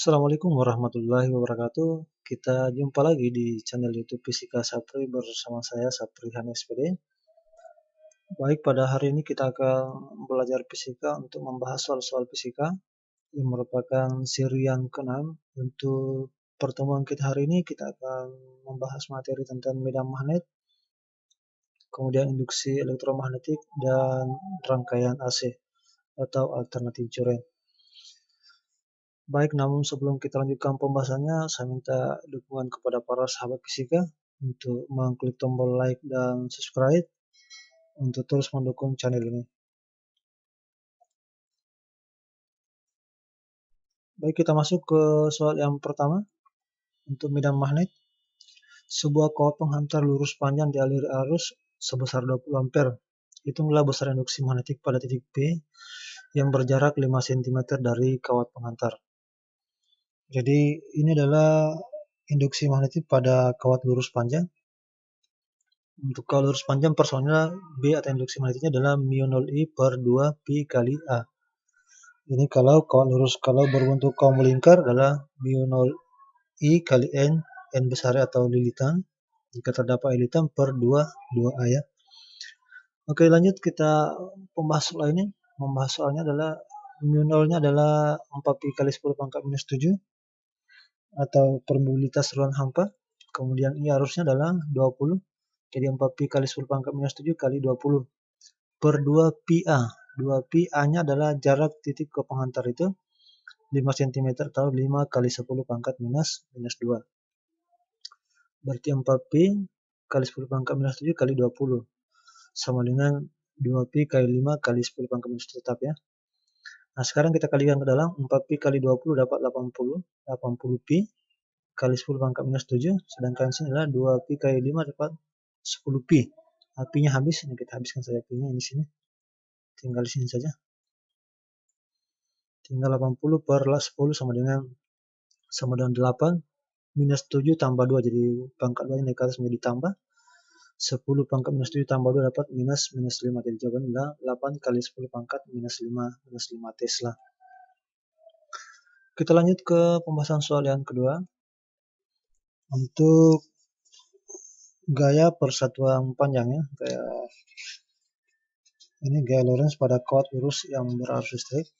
Assalamualaikum warahmatullahi wabarakatuh. Kita jumpa lagi di channel YouTube Fisika Sapri bersama saya Saprihan SPD. Baik, pada hari ini kita akan belajar fisika untuk membahas soal-soal fisika yang merupakan seri yang ke-6. Untuk pertemuan kita hari ini kita akan membahas materi tentang medan magnet, kemudian induksi elektromagnetik dan rangkaian AC atau alternating current. Baik, namun sebelum kita lanjutkan pembahasannya, saya minta dukungan kepada para sahabat fisika untuk mengklik tombol like dan subscribe untuk terus mendukung channel ini. Baik, kita masuk ke soal yang pertama. Untuk medan magnet, sebuah kawat penghantar lurus panjang dialiri arus sebesar 20 ampere. Hitunglah besar induksi magnetik pada titik P yang berjarak 5 cm dari kawat penghantar. Jadi ini adalah induksi magnetik pada kawat lurus panjang. Untuk kawat lurus panjang persoalnya B atau induksi magnetiknya adalah mu0I per 2 pi kali A. Ini kalau kawat lurus, kalau berbentuk kaum melingkar adalah mu0I kali N besar atau lilitan. Jika terdapat lilitan per 2A ya. Oke, lanjut kita membahas soal ini. Membahas soalnya adalah mu0-nya adalah 4 pi kali 10 pangkat minus 7 atau permeabilitas ruang hampa. Kemudian I arusnya adalah 20. Jadi 4 pi kali 10 pangkat minus 7 kali 20 per 2 pi A. 2 pi A-nya adalah jarak titik ke penghantar itu 5 cm atau 5 kali 10 pangkat minus 2. Berarti 4 pi kali 10 pangkat minus 7 kali 20 sama dengan 2 pi kali 5 kali 10 pangkat minus 7 tetap ya. Nah, sekarang kita kalikan ke dalam. 4 pi kali 20 dapat 80. 80 pi kali 10 pangkat minus 7. Sedangkan sini adalah 2 pi kali 5 dapat 10 pi. Pi-nya habis. Ini kita habiskan saja pi-nya di sini. Tinggal di sini saja. Tinggal 80 per 10 sama dengan 8. Minus 7 tambah 2. Jadi pangkat 2 naik ke atas menjadi tambah. 10 pangkat minus 7 tambah 2 dapat minus 5. Jadi jawabannya adalah 8 kali 10 pangkat minus 5 Tesla. Kita lanjut ke pembahasan soal yang kedua. Untuk gaya persatuan panjang ya, kayak ini gaya Lorentz pada kawat lurus yang berarus listrik.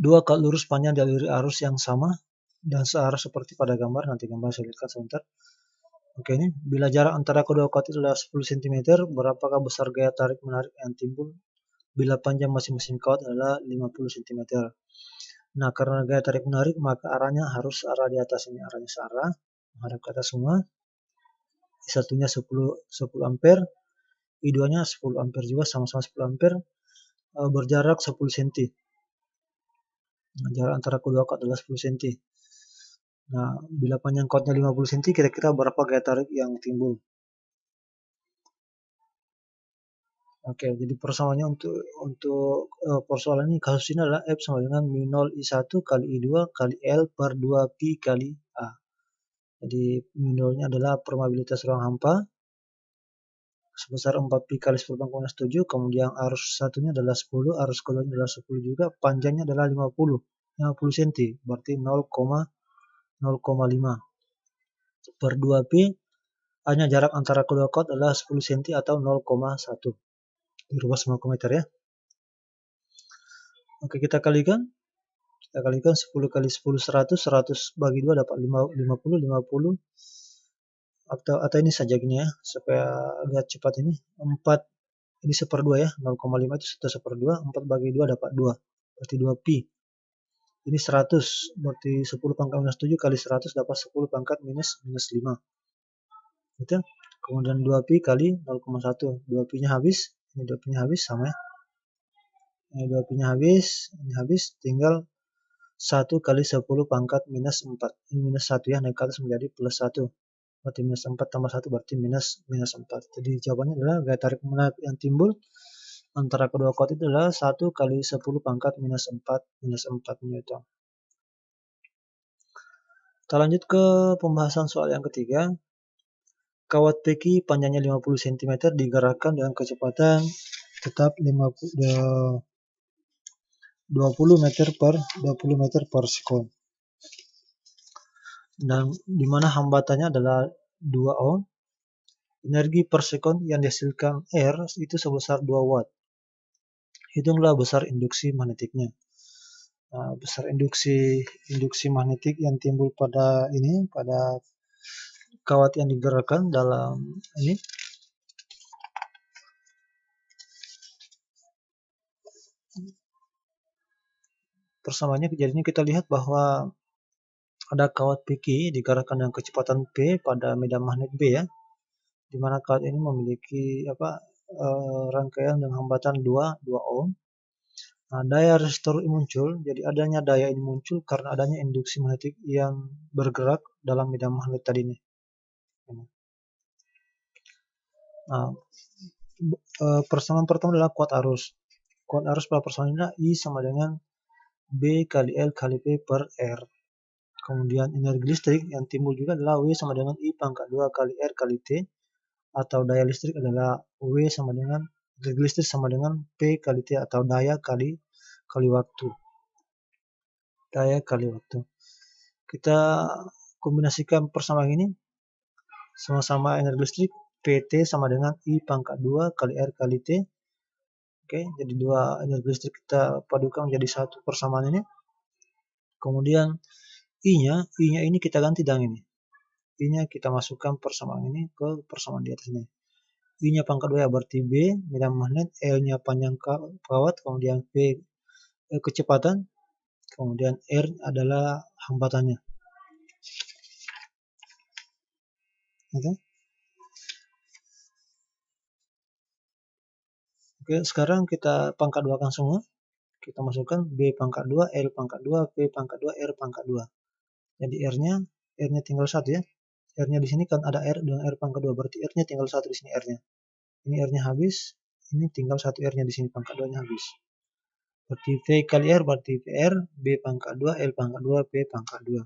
Dua kawat lurus panjang dialiri arus yang sama dan searah seperti pada gambar. Nanti gambar saya lihatkan sebentar. Oke, ini bila jarak antara kedua kawat itu adalah 10 cm, berapakah besar gaya tarik menarik yang timbul bila panjang masing-masing kawat adalah 50 cm. Nah, karena gaya tarik menarik maka arahnya harus arah di atas ini, arahnya searah menghadap ke atas semua. I1-nya 10 ampere, I2-nya 10 ampere juga, sama-sama 10 ampere, berjarak 10 cm. Nah, jarak antara kedua kawat adalah 10 cm. Nah, bila panjang kawatnya 50 cm, kira-kira berapa gaya tarik yang timbul? Oke, jadi persamaannya untuk persoalan ini, kasus ini adalah F sama dengan mu0 I1 kali I2 kali L per 2 pi kali A. Jadi mu0-nya adalah permeabilitas ruang hampa sebesar 4 pi kali 10 pangkat minus 7, kemudian arus satunya adalah 10, arus keduanya adalah 10 juga, panjangnya adalah 50 cm, berarti 0,5 per 2 pi, hanya jarak antara kedua kawat adalah 10 cm atau 0,1. Dirubah semua ke meter ya. Oke, kita kalikan 10 kali 10 100, 100 bagi 2 dapat 50 atau ini saja gini ya, supaya agak cepat ini. 4 ini 1/2 ya, 0,5 itu 1/2, 4 bagi 2 dapat 2, berarti 2 pi. Ini 100, berarti 10 pangkat minus 7 kali 100 dapat 10 pangkat minus 5. Gitu. Kemudian 2 pi kali 0,1, 2 pi-nya habis, ini 2 pi-nya habis sama ya. Ini 2 pi-nya habis, ini habis, tinggal 1 kali 10 pangkat minus 4. Ini minus 1 ya, naik ke atas menjadi plus 1. Berarti minus 4 tambah 1 berarti minus 4. Jadi jawabannya adalah gaya tarik menarik yang timbul antara kedua kawat itu adalah 1 kali 10 pangkat minus 4 Newton. Kita lanjut ke pembahasan soal yang ketiga. Kawat PQ panjangnya 50 cm digerakkan dengan kecepatan tetap 20 meter per sekon. Dan di mana hambatannya adalah 2 ohm. Energi per sekon yang dihasilkan R itu sebesar 2 watt. Hitunglah besar induksi magnetiknya. Besar induksi magnetik yang timbul pada kawat yang digerakkan dalam ini. Persamaannya jadinya kita lihat bahwa ada kawat PQ digerakkan dengan kecepatan P pada medan magnet B ya, di mana kawat ini memiliki rangkaian dengan hambatan 2 ohm. Nah, daya resistor muncul, jadi adanya daya ini muncul karena adanya induksi magnetik yang bergerak dalam medan magnet tadi ini. Nah, persamaan pertama adalah kuat arus. Kuat arus pada persamaan ini adalah I sama dengan B kali L kali P per R. Kemudian energi listrik yang timbul juga adalah W sama dengan I pangkat 2 kali R kali T, atau daya listrik adalah W sama dengan energi listrik sama dengan P kali T atau daya kali waktu. Daya kali waktu. Kita kombinasikan persamaan ini, sama-sama energi listrik PT sama dengan I pangkat 2 kali R kali T. Oke, jadi dua energi listrik kita padukan menjadi satu persamaan ini. Kemudian I-nya ini kita ganti dengan ini. I-nya kita masukkan persamaan ini ke persamaan di atas ini. I-nya pangkat 2 berarti B, medan magnet, L-nya panjang kawat, kemudian P kecepatan, kemudian R adalah hambatannya. Oke. Oke, sekarang kita pangkat 2kan semua. Kita masukkan B pangkat 2, L pangkat 2, P pangkat 2, R pangkat 2. Jadi R-nya tinggal 1 ya. R-nya di sini kan ada R dengan R pangkat 2, berarti R-nya tinggal 1 di sini R-nya. Ini R-nya habis, ini tinggal 1 R-nya di sini pangkat 2-nya habis. Berarti V kali R berarti VR, B pangkat 2, L pangkat 2, P pangkat 2.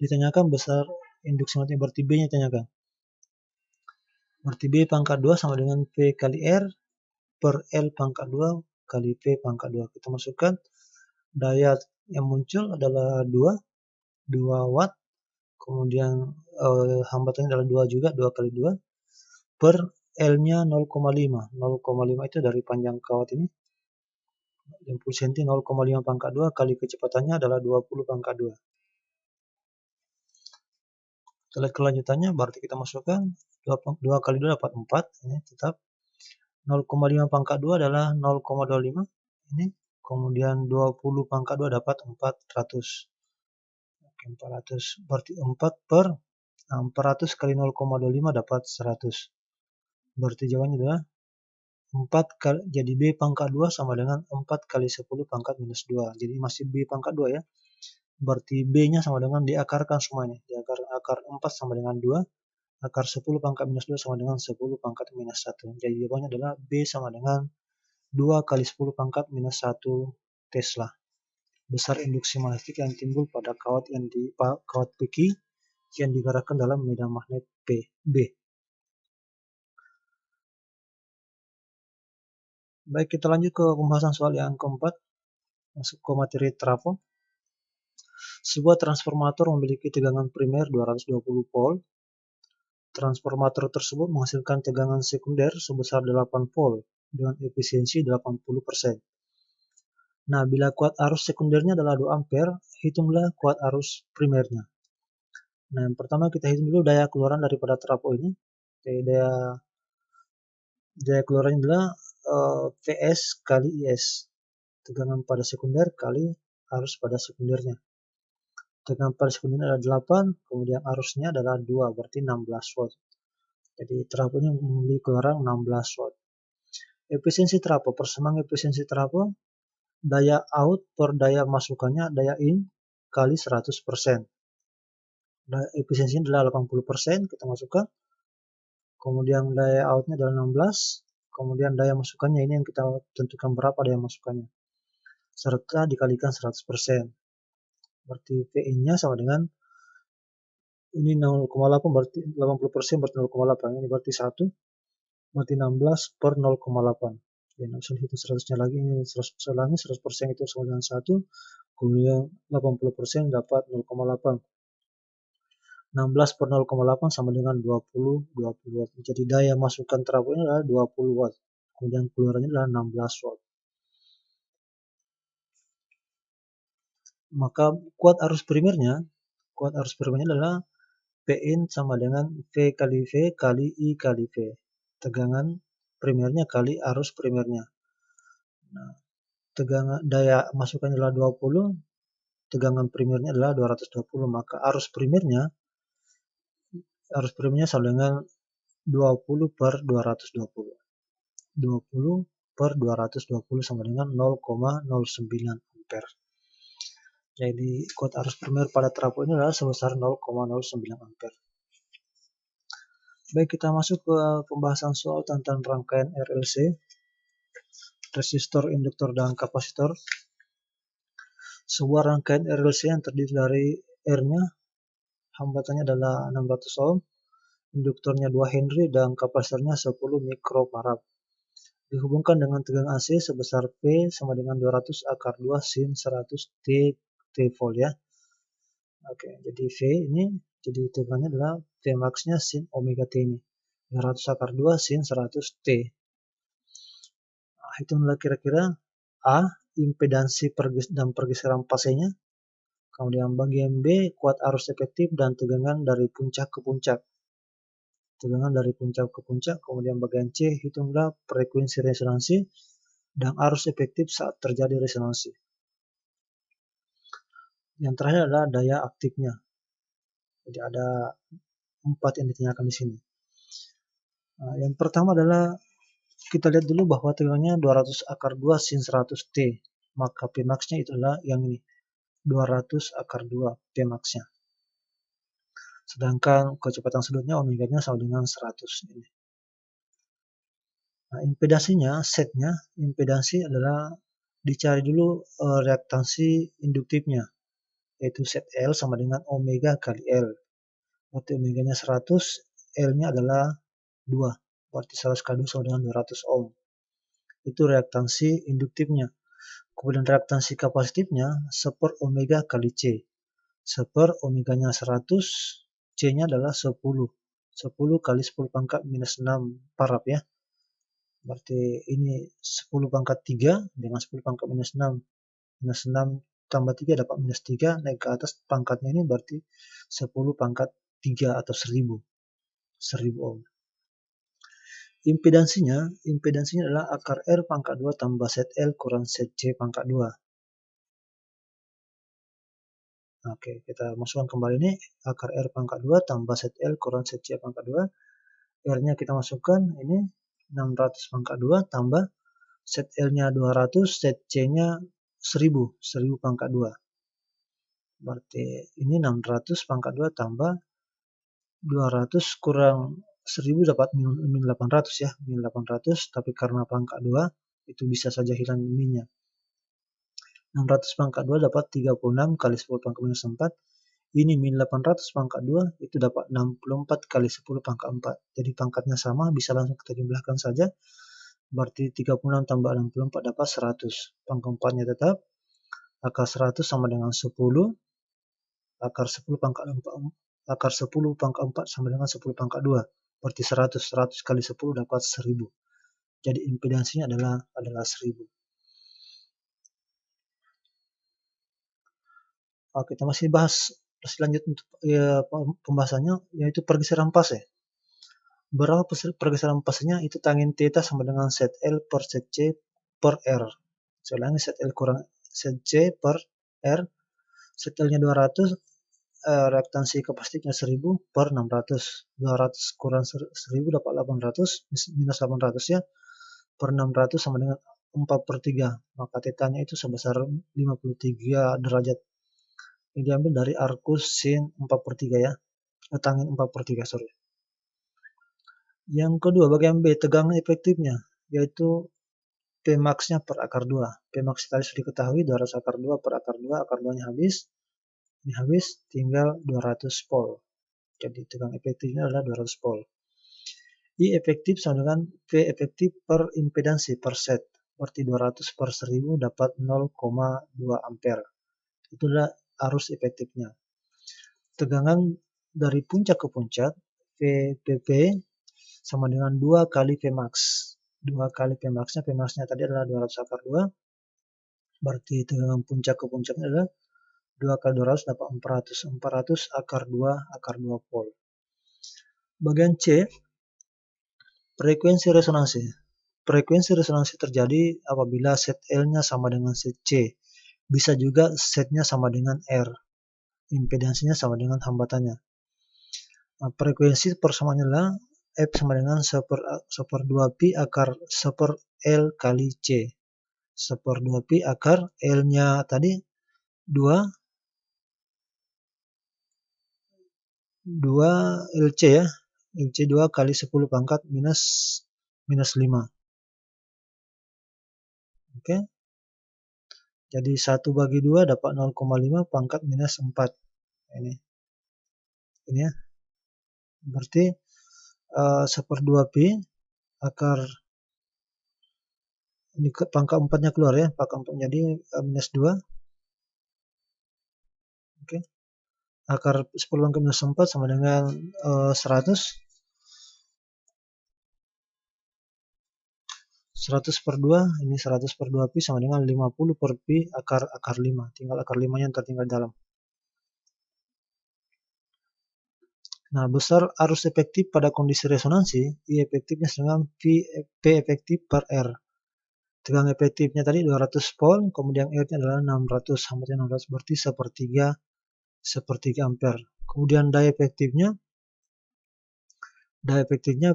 Ditanyakan besar induksi magnetik, berarti B-nya tanyakan. Berarti B pangkat 2 sama dengan V kali R per L pangkat 2 kali P pangkat 2. Kita masukkan daya yang muncul adalah 2 watt. Kemudian hambatannya adalah 2 juga, 2 kali 2 per L-nya 0,5. 0,5 itu dari panjang kawat ini. 60 cm, 0,5 pangkat 2 kali kecepatannya adalah 20 pangkat 2. Kita lihat kelanjutannya, berarti kita masukkan 2 kali 2 dapat 4. Ini tetap 0,5 pangkat 2 adalah 0,25. Ini. Kemudian 20 pangkat 2 dapat 400. Oke, 400. Berarti 400 kali 0,25 dapat 100. Berarti jawabannya adalah 4 kali, jadi B pangkat 2 sama dengan 4 kali 10 pangkat minus 2. Jadi masih B pangkat 2 ya. Berarti B-nya sama dengan diakarkan semuanya. Akar 4 sama dengan 2. Akar 10 pangkat minus 2 sama dengan 10 pangkat minus 1. Jadi jawabannya adalah B sama dengan 2 kali 10 pangkat minus 1 Tesla. Besar induksi magnetik yang timbul pada kawat PQ yang digerakkan dalam medan magnet B. Baik, kita lanjut ke pembahasan soal yang keempat. Masuk ke materi trafo. Sebuah transformator memiliki tegangan primer 220 volt. Transformator tersebut menghasilkan tegangan sekunder sebesar 8 volt dengan efisiensi 80%. Nah, bila kuat arus sekundernya adalah 2 ampere, hitunglah kuat arus primernya. Nah, yang pertama kita hitung dulu daya keluaran daripada trafo ini. Daya keluarannya adalah Vs kali Is. Tegangan pada sekunder kali arus pada sekundernya. Tegangan pada sekundernya adalah 8, kemudian arusnya adalah 2, berarti 16 volt. Jadi trafonya memiliki keluaran 16 volt. Efisiensi trafo, persamaan efisiensi trafo, daya out per daya masukannya, daya in kali 100%. Efisiensinya adalah 80%, kita masukkan. Kemudian daya outnya adalah 16, kemudian daya masukannya ini yang kita tentukan berapa daya masukannya. Serta dikalikan 100%. Berarti VI-nya sama dengan ini 0,8 berarti 80% berarti 0,8. Ini berarti 1. Berarti 16 per 0,8. Ya, nggak usah dihitung 100-nya lagi, ini 100% lagi, 100% itu sama dengan 1, kemudian 80% dapat 0,8. 16 per 0,8 sama dengan 20 Watt. Jadi daya masukan trafo ini adalah 20 Watt. Kemudian keluarannya adalah 16 Watt. Maka kuat arus primernya adalah Pin sama dengan V kali V kali I kali V. Tegangan primernya kali arus primernya. Nah, tegangan daya masukannya adalah 20, tegangan primernya adalah 220, maka arus primernya sama dengan 20 per 220. 20 per 220 sama dengan 0,09 ampere. Jadi kuat arus primer pada trafo ini adalah sebesar 0,09 ampere. Baik, kita masuk ke pembahasan soal tentang rangkaian RLC, resistor, induktor, dan kapasitor. Sebuah rangkaian RLC yang terdiri dari R-nya, hambatannya adalah 600 ohm, induktornya 2 Henry, dan kapasitornya 10 mikrofarad. Dihubungkan dengan tegangan AC sebesar P sama dengan 200 akar 2 sin 100 T volt ya. Oke, jadi V ini, jadi tegangannya adalah T max-nya sin omega T ini. 200 akar 2 sin 100 T. Nah, hitunglah kira-kira A, impedansi dan pergeseran fasenya. Kemudian bagian B, kuat arus efektif dan tegangan dari puncak ke puncak. Kemudian bagian C, hitunglah frekuensi resonansi dan arus efektif saat terjadi resonansi. Yang terakhir adalah daya aktifnya. Jadi ada 4 yang ditanyakan di sini. Nah, yang pertama adalah kita lihat dulu bahwa tegangannya 200 akar 2 sin 100 T. Maka P max-nya itu adalah yang ini. 200 akar 2 P max-nya. Sedangkan kecepatan sudutnya omega-nya sama dengan 100 ini. Nah, impedansi adalah dicari dulu reaktansi induktifnya, yaitu set L sama dengan omega kali L. Berarti omega-nya 100, L-nya adalah 2. Berarti 100 kali 2 sama dengan 200 ohm. Itu reaktansi induktifnya. Kemudian reaktansi kapasitifnya 1 omega kali C. 1 omeganya 100, C-nya adalah 10. 10 kali 10 pangkat minus 6 farad ya. Berarti ini 10 pangkat 3 dengan 10 pangkat minus 6. Minus 6 tambah 3 dapat minus 3. Naik ke atas pangkatnya ini berarti 10 pangkat 3 atau 1000. 1000 ohm. Impedansinya adalah akar R pangkat 2 tambah set L kurang set C pangkat 2. Oke, kita masukkan kembali ini. Akar R pangkat 2 tambah set L kurang set C pangkat 2. R-nya kita masukkan, ini 600 pangkat 2 tambah set L-nya 200, set C-nya 1000. 1000 pangkat 2. Berarti ini 600 pangkat 2 tambah 200 kurang 1000 dapat min 800 ya. Min 800, tapi karena pangkat 2, itu bisa saja hilang minnya. 600 pangkat 2 dapat 36 kali 10 pangkat minus 4. Ini min 800 pangkat 2 itu dapat 64 kali 10 pangkat 4. Jadi pangkatnya sama, bisa langsung kita jumlahkan saja. Berarti 36 tambah 64 dapat 100. Pangkat 4-nya tetap. Akar 100 sama dengan 10. Akar 10 pangkat 4 sama dengan 10 pangkat 2. Berarti 100. 100 kali 10 dapat 1000. Jadi impedansinya adalah 1000. Kita masih lanjut untuk pembahasannya, yaitu pergeseran fase. Berapa pergeseran fasenya? Itu tangin theta sama dengan set L per set C per R. Saya ulangi, set L kurang set C per R. Set L-nya 200, reaktansi kapasitifnya 1000 per 600. 200 kurang 1000 dapat 800, minus 800 ya. Per 600 sama dengan 4/3. Maka theta-nya itu sebesar 53 derajat. Ini diambil dari arcus sin 4/3 ya. Tangin 4/3, sorry. Yang kedua, bagian B, tegangan efektifnya, yaitu P max-nya per akar 2. P max tadi sudah diketahui, 200 akar 2 per akar 2, akar 2-nya habis. Ini habis, tinggal 200 volt. Jadi tegangan efektifnya adalah 200 volt. I efektif sama dengan V efektif per impedansi per set. Berarti 200 per 1000 dapat 0,2 ampere. Itulah arus efektifnya. Tegangan dari puncak ke puncak, VPP sama dengan 2 kali Vmax. 2 kali Vmax-nya, Vmax-nya tadi adalah 200 akar 2. Berarti tegangan puncak ke puncaknya adalah 2 kali 200 dapat 400. 400 akar 2 volt. Bagian C, frekuensi resonansi. Frekuensi resonansi terjadi apabila set L-nya sama dengan set C. Bisa juga setnya sama dengan R. Impedansinya sama dengan hambatannya. Nah, frekuensi persamaannya adalah F sama dengan 1/2 pi akar 1 L kali C. 1/2 pi akar L-nya tadi 2 LC ya. LC 2 kali 10 pangkat minus 5. Oke. Jadi 1/2 dapat 0,5 pangkat minus 4. Ini ya. Berarti 1/2 pi akar, ini pangkat 4-nya keluar ya, pangkat 4 jadi minus 2. Oke. Akar 10 pangkat minus 4 sama dengan 100. 100 per 2, ini 100 per 2 pi sama dengan 50 per pi akar 5. Tinggal akar 5-nya yang tertinggal dalam. Nah, besar arus efektif pada kondisi resonansi, I efektifnya dengan P efektif per R. Tegangan efektifnya tadi 200 volt, kemudian R-nya adalah 600, hambatannya 600, berarti sepertiga ampere. Kemudian daya efektifnya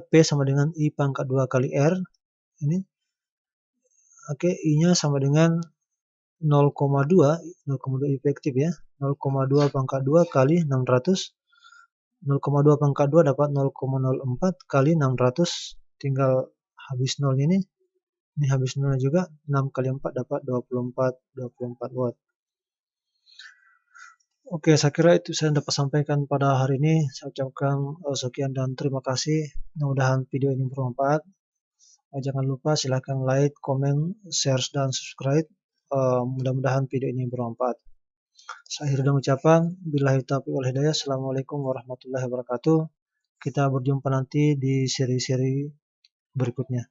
P sama dengan I pangkat 2 kali R. Ini. Oke, I-nya sama dengan 0,2 efektif ya. 0,2 pangkat 2 kali 600. 0,2 pangkat 2 dapat 0,04 kali 600. Tinggal habis 0 ini. Ini habis 0 juga. 6 kali 4 dapat 24 watt. Oke, saya kira itu saya dapat sampaikan pada hari ini. Saya ucapkan sekian dan terima kasih. Mudah-mudahan video ini bermanfaat. Jangan lupa silahkan like, komen, share, dan subscribe. Mudah-mudahan video ini bermanfaat. Saya akhiri dengan ucapan, billahi taufiq wal hidayah. Assalamualaikum warahmatullahi wabarakatuh. Kita berjumpa nanti di seri-seri berikutnya.